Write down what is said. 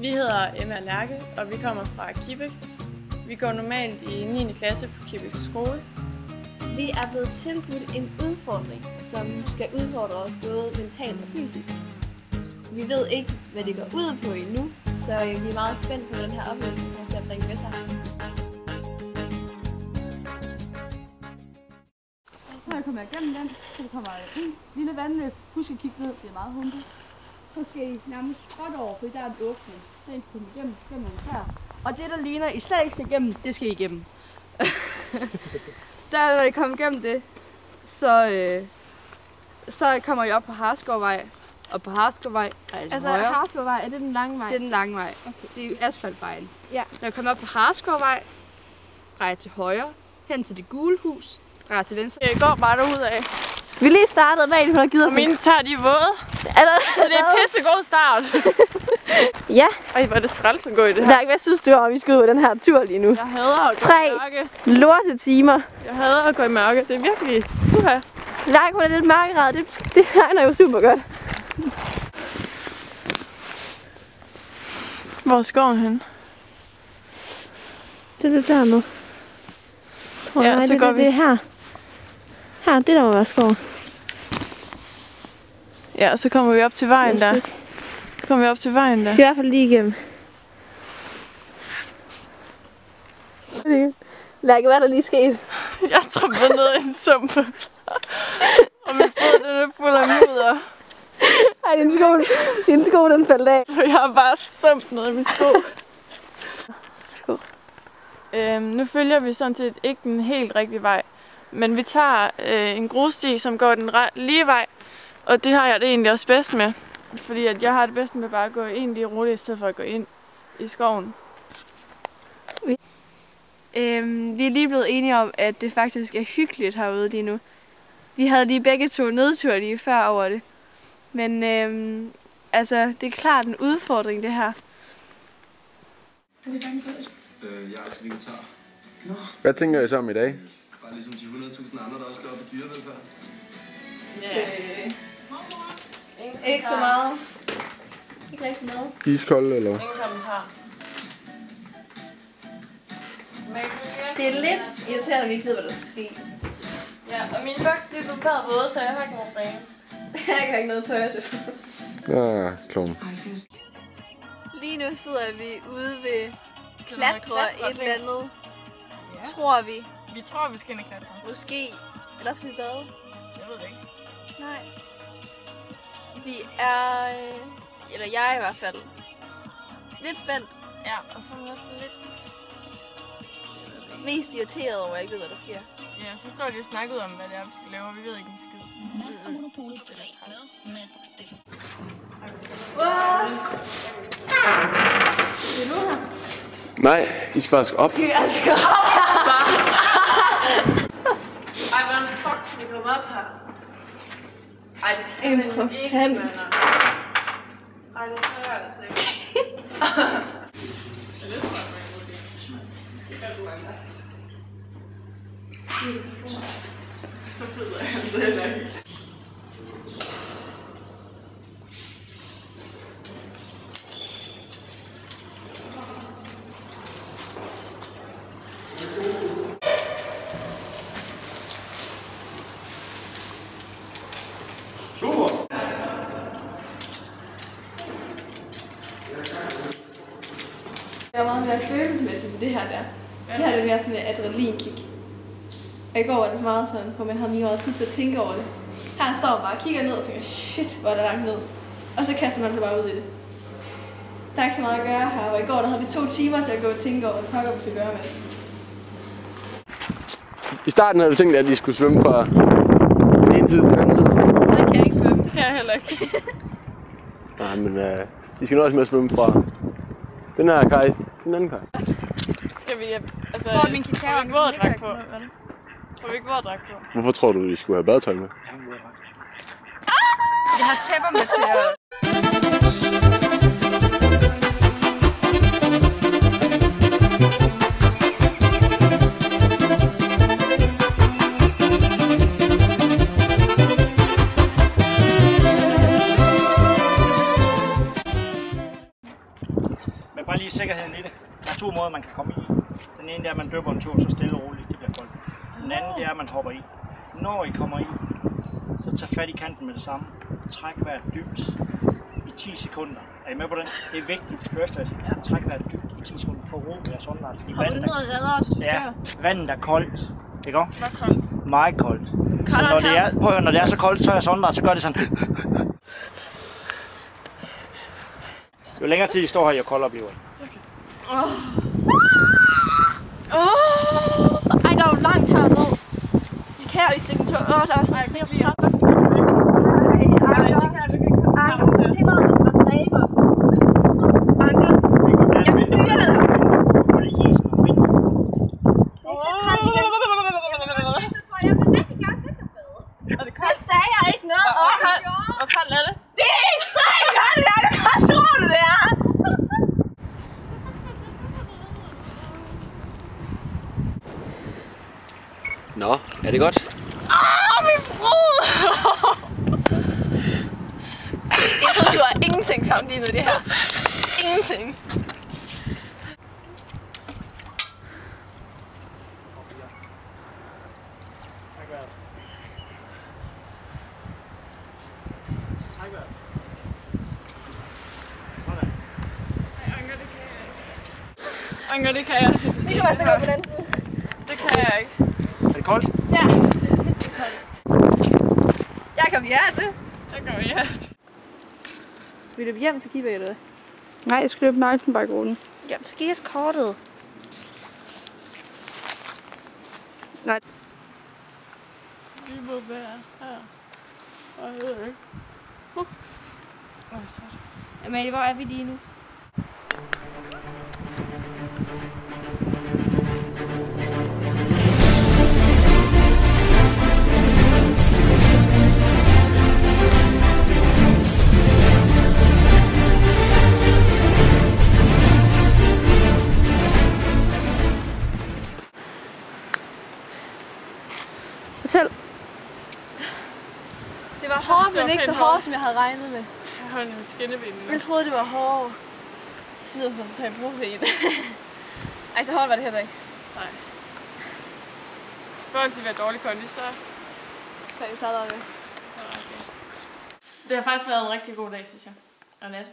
Vi hedder Emma og Lærke, og vi kommer fra Kibæk. Vi går normalt i 9. klasse på Kibæk skole. Vi er blevet tilbudt en udfordring, som skal udfordre os både mentalt og fysisk. Vi ved ikke, hvad det går ud på endnu, så vi er meget spændt på den her oplevelse, der kommer til at bringe med sig. Når jeg kommer igennem den, så kommer en lille vandløb. Husk at kigge ned, det er meget humpet. Så skal I nærmest skråt over, for der er en åbning. Så I kommer igennem der. Og det, der ligner, I slet ikke skal igennem, det skal I igennem. Der, når I kommer igennem det, så kommer I op på Harskovvej. Og på Harskovvej Altså Harskovvej, er det den lange vej? Det er den lange vej. Okay. Det er jo asfaltvejen. Ja. Når jeg kommer op på Harskovvej, drejer til højre, hen til det gule hus, drejer til venstre. Jeg går bare derudad. Vi lige startede med, at hun har givet os og mine tager de våde. Så det er en pissegod start. Ja. Ej, hvor er det træls at gå i det her. Lærke, hvad synes du om, at vi skal ud på den her tur lige nu? Jeg hader at gå i mørke. 3 lorte timer. Jeg hader at gå i mørke. Det er virkelig... Lærke, hun er lidt mørkeret. Det tegner jo super godt. Hvor er skoven henne? Det er det dernede. Ja, så går vi. Det er her. Her, det der må være skov. Ja, så kommer vi op til vejen der. Så kommer vi op til vejen der. Vi skal i hvert fald lige igennem. Lærke, hvad er der lige sket? Jeg trampede ned i en sump. Og min fod, den er fuld af mudder. Ej, din sko, den faldt af. Jeg har bare sump ned i min sko. Nu følger vi sådan set ikke den helt rigtige vej. Men vi tager en grussti, som går den lige vej. Og det har jeg det egentlig også bedst med. Fordi at jeg har det bedst med bare at gå egentlig roligt, i stedet for at gå ind i skoven. Vi er lige blevet enige om, at det faktisk er hyggeligt herude lige nu. Vi havde lige begge to nedtur lige før over det. Men altså, det er klart en udfordring, det her. Jeg er altså vegetar. Hvad tænker I så om i dag? Bare ligesom de 100.000 andre, der også går op i dyrevelfærd. Ikke så meget. Ikke rigtig noget. Iskold eller? Ingen kommentar. Det er lidt irriterende, at vi ikke ved, hvad der skal ske. Ja, og mine buks er blevet badet våde, så jeg har ikke nogen rene. Jeg kan ikke noget tøj til. Ja, klovn. Lige nu sidder vi ude ved klatre et eller andet. Ja. Tror vi. Vi tror, vi skal ind og klatre. Måske. Eller skal vi bade? Jeg ved det ikke. Nej. Vi er, eller jeg i hvert fald, lidt spændt. Ja, og så er jeg også lidt... Mest irriteret over, at jeg ikke ved, hvad der sker. Ja, så står de og snakker ud om, hvad det er, vi skal lave, og vi ved ikke en skid. Skal du her? Nej, I skal faktisk op. Ej, hvordan fuck skal vi komme op her? Ej, det er interessant. Ej, det er jeg altså ikke. Så fed er jeg altså heller ikke. Det er meget mere følelsesmæssigt end det her der. Det her er mere sådan et adrenalinkick. Og i går var det så meget sådan, hvor man havde lige meget tid til at tænke over det. Her står man bare og kigger ned og tænker, shit, hvor er der langt ned. Og så kaster man sig bare ud i det. Der er ikke så meget at gøre her, og i går der havde vi 2 timer til at gå og tænke over, hvad pokker vi skal gøre med det. I starten havde vi tænkt, at I skulle svømme fra den ene side til den anden side. Der kan jeg ikke svømme. Det kan jeg heller ikke. Nej, men I skal nøjes med at svømme fra den her kaj til den anden kaj. Skal vi, altså, Hvor er min guitar? får vi ikke våddragt på? Får vi ikke våddragt på? Hvorfor tror du, I skulle have badetøj med? Jeg har tæpper med til at... sikkerheden i det. Der er 2 måder, man kan komme i. Den ene er, at man dypper en tur, så stille og roligt, det bliver koldt. Den anden det er, at man hopper i. Når I kommer i, så tag fat i kanten med det samme. Træk vejret dybt i 10 sekunder. Er I med på den? Det er vigtigt. Hør efter. Træk vejret dybt i 10 sekunder for ro ved jeres åndedræt. Hopper du ned og redder os, hvis vi dør? Vandet er koldt. Ikke også? Hvor koldt? Meget koldt. Så når det er så koldt, så er jeres åndedræt, så gør det sådan. Jo længere tid I står her, jo koldere bliver det. Ej, der er jo langt hernede. De kan jo ikke stikke en tur. Der er sådan en trier på toppen. Anker, du tillader mig at dræbe os. Anker, jeg fyrer dig. Jeg vil rigtig gerne sætte dig bedre. Det sagde jeg ikke noget om. Hvor koldt er det? Det er ekstremt koldt, det er det. Hvad tror du, det er? Nå, er det godt? Min frod! Jeg tror, du har ingenting sammenlignet med det her. Ingenting. Anker, det kan jeg altså. Vi kan bare gå på den side. Det kan jeg ikke. Er det koldt? Ja. Jeg kommer til. Jeg kommer hjem. Vil du hjem til Kibæk, eller hvad? Nej, jeg skal løbe mountainbike-ruten. Jamen, så giv os kortet. Nej. Vi må være her. Og jeg ved ikke. Amalie, hvor er vi lige nu? Fortæl. Det var hårdt, men ikke så hårdt, som jeg havde regnet med. Jeg holdt med skinnebenene. Jeg troede, det var hårdt. Det lyder som at tage brugen. Ej, så hårdt var det heller ikke. Nej. I forhold til at være dårlig kondi, så Så jeg starter med. det har faktisk været en rigtig god dag, synes jeg. Og nat.